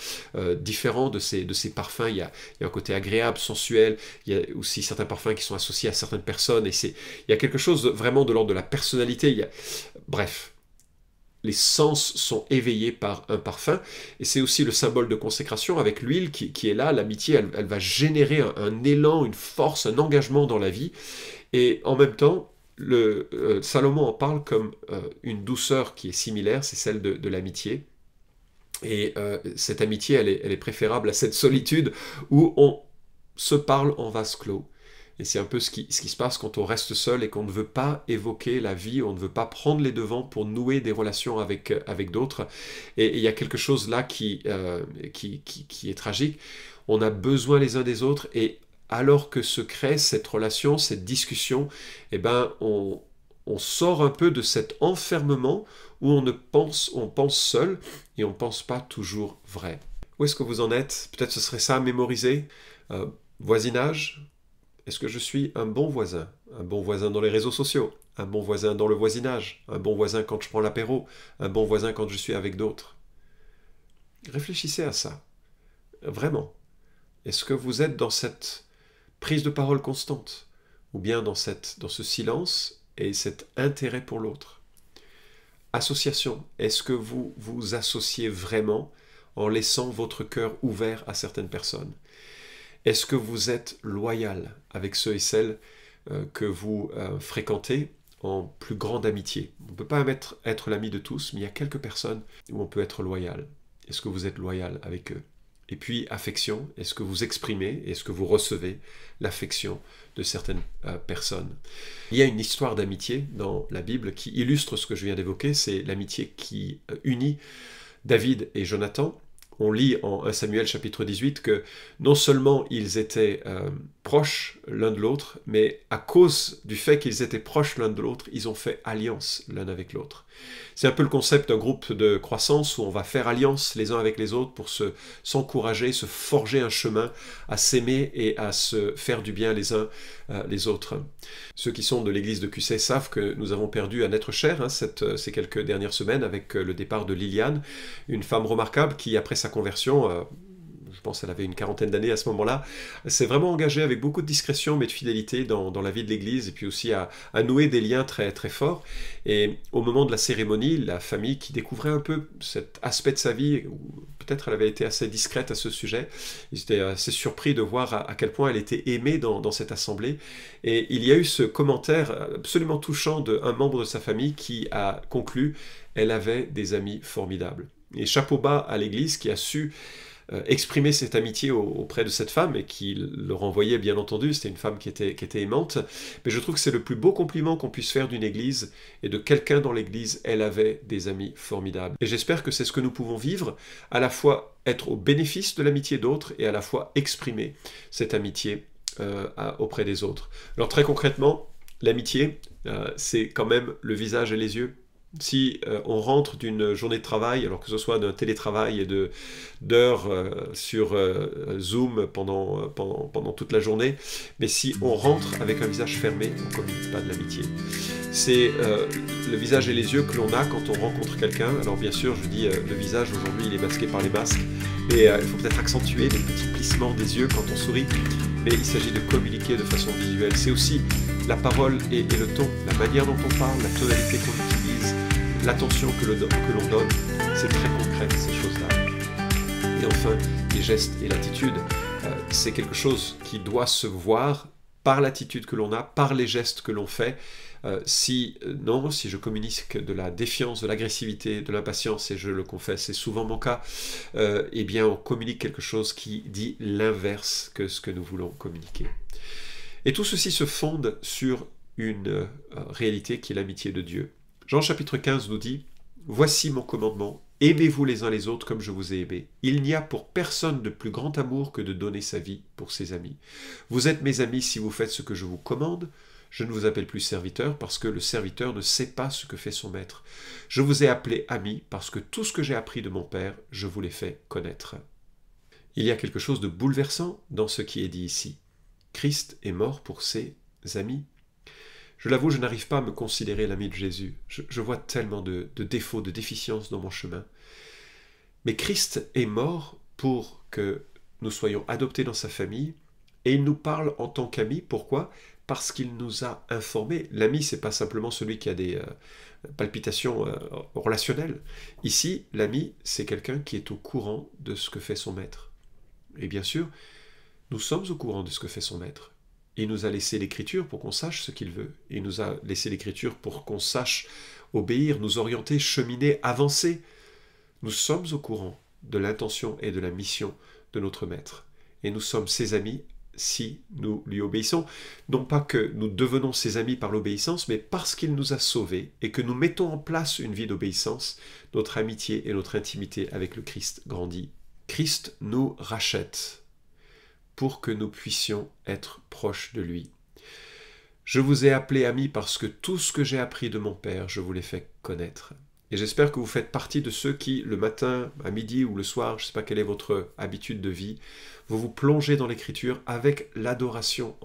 différents de ces parfums. Il y a un côté agréable, sensuel. Il y a aussi certains parfums qui sont associés à certaines personnes. Et il y a quelque chose vraiment de l'ordre de la personnalité. Bref. Les sens sont éveillés par un parfum, et c'est aussi le symbole de consécration avec l'huile qui est là. L'amitié, elle va générer un élan, une force, un engagement dans la vie, et en même temps, Salomon en parle comme une douceur qui est similaire, c'est celle de l'amitié, et cette amitié, elle est préférable à cette solitude où on se parle en vase clos. Et c'est un peu ce qui se passe quand on reste seul et qu'on ne veut pas évoquer la vie, on ne veut pas prendre les devants pour nouer des relations avec d'autres. Et il y a quelque chose là qui est tragique. On a besoin les uns des autres, et alors que se crée cette relation, cette discussion, eh ben on on sort un peu de cet enfermement où on pense seul et on ne pense pas toujours vrai. Où est-ce que vous en êtes? Peut-être ce serait ça à mémoriser. Voisinage. Est-ce que je suis un bon voisin? Un bon voisin dans les réseaux sociaux, un bon voisin dans le voisinage, un bon voisin quand je prends l'apéro, un bon voisin quand je suis avec d'autres. Réfléchissez à ça. Vraiment. Est-ce que vous êtes dans cette prise de parole constante? Ou bien dans ce silence et cet intérêt pour l'autre? Association. Est-ce que vous vous associez vraiment en laissant votre cœur ouvert à certaines personnes? Est-ce que vous êtes loyal avec ceux et celles que vous fréquentez en plus grande amitié? On ne peut pas être l'ami de tous, mais il y a quelques personnes où on peut être loyal. Est-ce que vous êtes loyal avec eux? Et puis, affection, est-ce que vous exprimez, est-ce que vous recevez l'affection de certaines personnes? Il y a une histoire d'amitié dans la Bible qui illustre ce que je viens d'évoquer, c'est l'amitié qui unit David et Jonathan. On lit en 1 Samuel chapitre 18 que non seulement ils étaient proches l'un de l'autre, mais à cause du fait qu'ils étaient proches l'un de l'autre, ils ont fait alliance l'un avec l'autre. C'est un peu le concept d'un groupe de croissance où on va faire alliance les uns avec les autres pour s'encourager, se forger un chemin, à s'aimer et à se faire du bien les uns les autres. Ceux qui sont de l'église de QC savent que nous avons perdu un être cher ces quelques dernières semaines avec le départ de Liliane, une femme remarquable qui, après sa conversion, je pense qu'elle avait une quarantaine d'années à ce moment-là, s'est vraiment engagée avec beaucoup de discrétion mais de fidélité dans la vie de l'Église et puis aussi à nouer des liens très, très forts. Et au moment de la cérémonie, la famille qui découvrait un peu cet aspect de sa vie, où peut-être elle avait été assez discrète à ce sujet, ils étaient assez surpris de voir à quel point elle était aimée dans cette assemblée. Et il y a eu ce commentaire absolument touchant d'un membre de sa famille qui a conclu « Elle avait des amis formidables ». Et chapeau bas à l'Église qui a su exprimer cette amitié auprès de cette femme et qui le renvoyait bien entendu, c'était une femme qui était aimante, mais je trouve que c'est le plus beau compliment qu'on puisse faire d'une église et de quelqu'un dans l'église, elle avait des amis formidables. Et j'espère que c'est ce que nous pouvons vivre, à la fois être au bénéfice de l'amitié d'autres et à la fois exprimer cette amitié auprès des autres. Alors très concrètement, l'amitié, c'est quand même le visage et les yeux. Si on rentre d'une journée de travail, alors que ce soit d'un télétravail et d'heures sur Zoom pendant toute la journée, mais si on rentre avec un visage fermé, on ne communique pas de l'amitié. C'est le visage et les yeux que l'on a quand on rencontre quelqu'un. Alors bien sûr, je dis le visage, aujourd'hui il est masqué par les masques, et il faut peut-être accentuer les petits plissements des yeux quand on sourit, mais il s'agit de communiquer de façon visuelle. C'est aussi la parole et le ton, la manière dont on parle, la tonalité qu'on utilise, l'attention que l'on donne, c'est très concret ces choses-là. Et enfin, les gestes et l'attitude, c'est quelque chose qui doit se voir par l'attitude que l'on a, par les gestes que l'on fait. Si je communique de la défiance, de l'agressivité, de l'impatience, et je le confesse, c'est souvent mon cas, eh bien on communique quelque chose qui dit l'inverse que ce que nous voulons communiquer. Et tout ceci se fonde sur une réalité qui est l'amitié de Dieu. Jean chapitre 15 nous dit « Voici mon commandement, aimez-vous les uns les autres comme je vous ai aimés. Il n'y a pour personne de plus grand amour que de donner sa vie pour ses amis. Vous êtes mes amis si vous faites ce que je vous commande. Je ne vous appelle plus serviteur parce que le serviteur ne sait pas ce que fait son maître. Je vous ai appelé ami parce que tout ce que j'ai appris de mon Père, je vous l'ai fait connaître. » Il y a quelque chose de bouleversant dans ce qui est dit ici. Christ est mort pour ses amis. Je l'avoue, je n'arrive pas à me considérer l'ami de Jésus. Je vois tellement de défauts, de déficiences dans mon chemin. Mais Christ est mort pour que nous soyons adoptés dans sa famille, et il nous parle en tant qu'ami. Pourquoi ? Parce qu'il nous a informés. L'ami, c'est pas simplement celui qui a des palpitations relationnelles. Ici, l'ami, c'est quelqu'un qui est au courant de ce que fait son maître. Et bien sûr, nous sommes au courant de ce que fait son maître. Il nous a laissé l'Écriture pour qu'on sache ce qu'il veut. Il nous a laissé l'Écriture pour qu'on sache obéir, nous orienter, cheminer, avancer. Nous sommes au courant de l'intention et de la mission de notre Maître. Et nous sommes ses amis si nous lui obéissons. Non pas que nous devenons ses amis par l'obéissance, mais parce qu'il nous a sauvés et que nous mettons en place une vie d'obéissance, notre amitié et notre intimité avec le Christ grandit. Christ nous rachète pour que nous puissions être proches de lui. Je vous ai appelé amis parce que tout ce que j'ai appris de mon Père, je vous l'ai fait connaître. Et j'espère que vous faites partie de ceux qui, le matin, à midi ou le soir, je ne sais pas quelle est votre habitude de vie, vous vous plongez dans l'Écriture avec l'adoration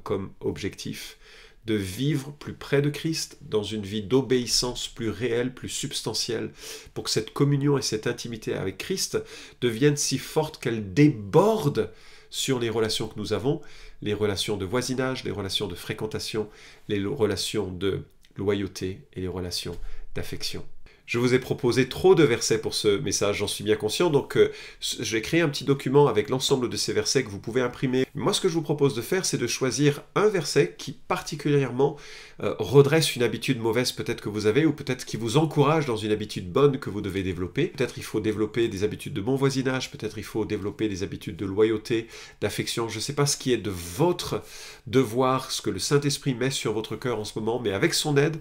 comme objectif, de vivre plus près de Christ, dans une vie d'obéissance plus réelle, plus substantielle, pour que cette communion et cette intimité avec Christ deviennent si fortes qu'elles débordent sur les relations que nous avons, les relations de voisinage, les relations de fréquentation, les relations de loyauté et les relations d'affection. Je vous ai proposé trop de versets pour ce message, j'en suis bien conscient, donc j'ai créé un petit document avec l'ensemble de ces versets que vous pouvez imprimer. Moi, ce que je vous propose de faire, c'est de choisir un verset qui particulièrement redresse une habitude mauvaise peut-être que vous avez, ou peut-être qui vous encourage dans une habitude bonne que vous devez développer. Peut-être il faut développer des habitudes de bon voisinage, peut-être il faut développer des habitudes de loyauté, d'affection. Je ne sais pas ce qui est de votre devoir, ce que le Saint-Esprit met sur votre cœur en ce moment, mais avec son aide,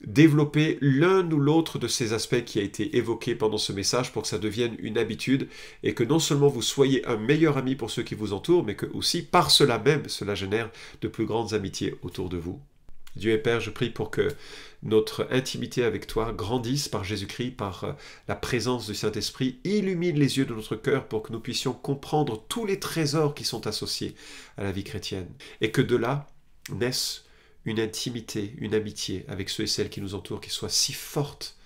développer l'un ou l'autre de ces aspects qui a été évoqué pendant ce message pour que ça devienne une habitude et que non seulement vous soyez un meilleur ami pour ceux qui vous entourent, mais que aussi par cela même, cela génère de plus grandes amitiés autour de vous. Dieu et Père, je prie pour que notre intimité avec toi grandisse par Jésus-Christ, par la présence du Saint-Esprit, illumine les yeux de notre cœur pour que nous puissions comprendre tous les trésors qui sont associés à la vie chrétienne et que de là naisse une intimité, une amitié avec ceux et celles qui nous entourent, qui soit si forte.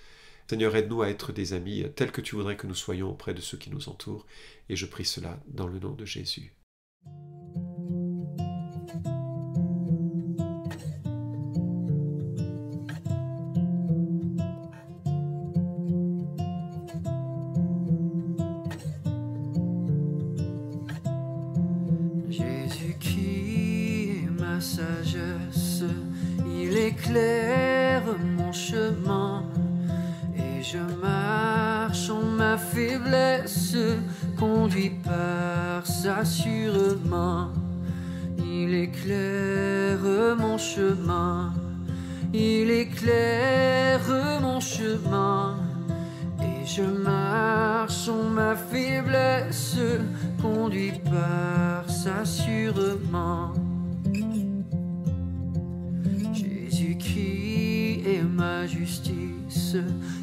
Seigneur, aide-nous à être des amis tels que tu voudrais que nous soyons auprès de ceux qui nous entourent. Et je prie cela dans le nom de Jésus. Jésus qui est ma sagesse, il éclaire mon chemin et je marche en ma faiblesse, conduit par sa sûrement. Il éclaire mon chemin, il éclaire mon chemin et je marche en ma faiblesse, conduit par sa sûrement. Jésus qui est ma justice,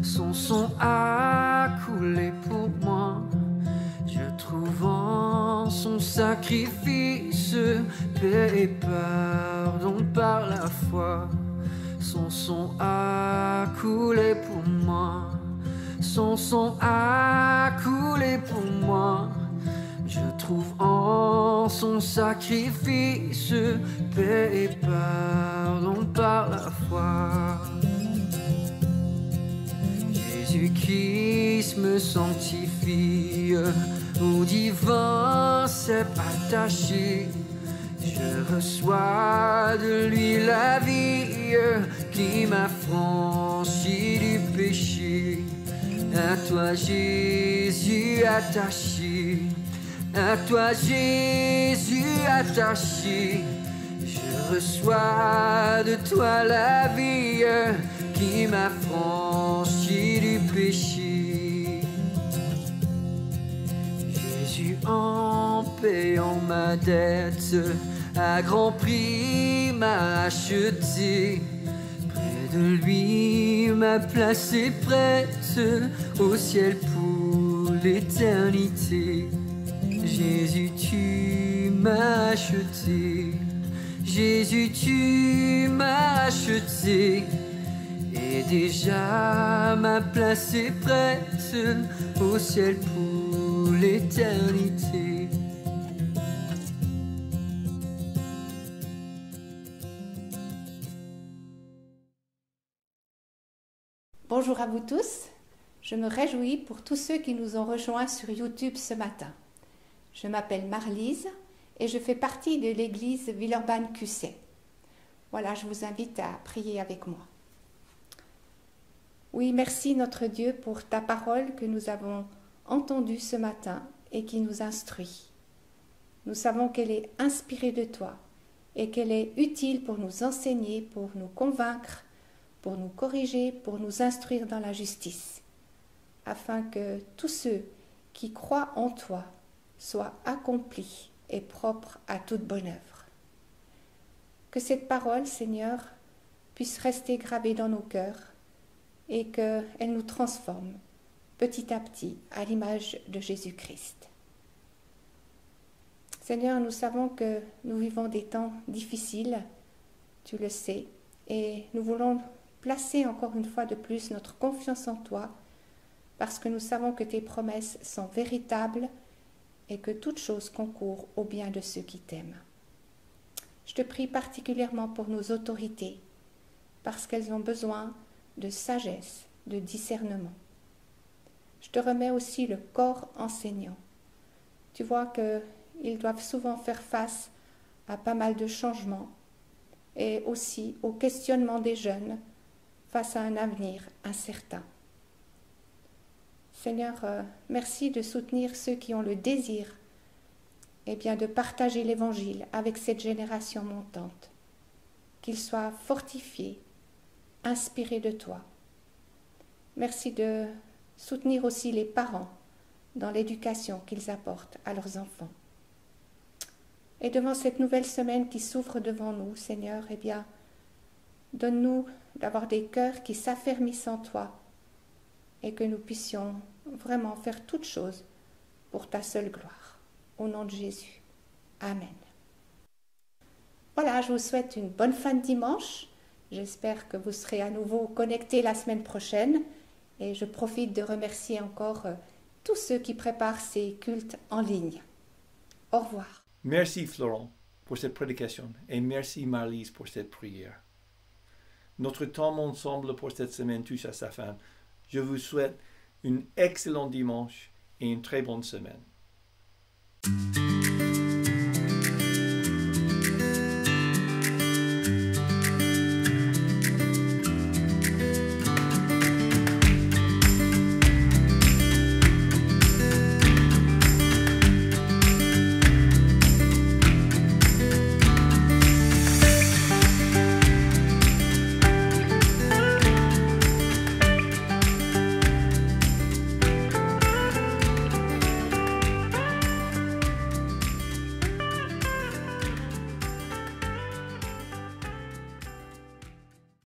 son sang a coulé pour moi. Je trouve en son sacrifice paix et pardon par la foi. Son sang a coulé pour moi. Son sang a coulé pour moi. Je trouve en son sacrifice paix et pardon par la foi. Jésus-Christ me sanctifie, au divin s'est attaché. Je reçois de lui la vie qui m'a franchi du péché. À toi Jésus attaché, à toi Jésus attaché. Je reçois de toi la vie qui m'a franchi du péché. Jésus en payant ma dette, à grand prix m'a acheté. Près de lui ma place est prête au ciel pour l'éternité. Jésus tu m'as acheté, Jésus tu m'as acheté. Et déjà ma place est prête au ciel pour l'éternité. Bonjour à vous tous, je me réjouis pour tous ceux qui nous ont rejoints sur YouTube ce matin. Je m'appelle Marlise et je fais partie de l'église Villeurbanne-Cusset. Voilà, je vous invite à prier avec moi. Oui, merci notre Dieu pour ta parole que nous avons entendue ce matin et qui nous instruit. Nous savons qu'elle est inspirée de toi et qu'elle est utile pour nous enseigner, pour nous convaincre, pour nous corriger, pour nous instruire dans la justice, afin que tous ceux qui croient en toi soient accomplis et propres à toute bonne œuvre. que cette parole, Seigneur, puisse rester gravée dans nos cœurs et qu'elle nous transforme petit à petit à l'image de Jésus-Christ. Seigneur, nous savons que nous vivons des temps difficiles, tu le sais, et nous voulons placer encore une fois de plus notre confiance en toi, parce que nous savons que tes promesses sont véritables et que toute chose concourt au bien de ceux qui t'aiment. Je te prie particulièrement pour nos autorités, parce qu'elles ont besoin de sagesse, de discernement. Je te remets aussi le corps enseignant. Tu vois qu'ils doivent souvent faire face à pas mal de changements et aussi au questionnement des jeunes face à un avenir incertain. Seigneur, merci de soutenir ceux qui ont le désir de partager l'Évangile avec cette génération montante. Qu'ils soient fortifiés, inspirés de toi. Merci de soutenir aussi les parents dans l'éducation qu'ils apportent à leurs enfants. Et devant cette nouvelle semaine qui s'ouvre devant nous, Seigneur, donne-nous d'avoir des cœurs qui s'affermissent en toi et que nous puissions vraiment faire toutes choses pour ta seule gloire. Au nom de Jésus. Amen. Voilà, je vous souhaite une bonne fin de dimanche. J'espère que vous serez à nouveau connectés la semaine prochaine. Et je profite de remercier encore tous ceux qui préparent ces cultes en ligne. Au revoir. Merci Florent pour cette prédication et merci Marlise pour cette prière. Notre temps ensemble pour cette semaine touche à sa fin. Je vous souhaite un excellent dimanche et une très bonne semaine.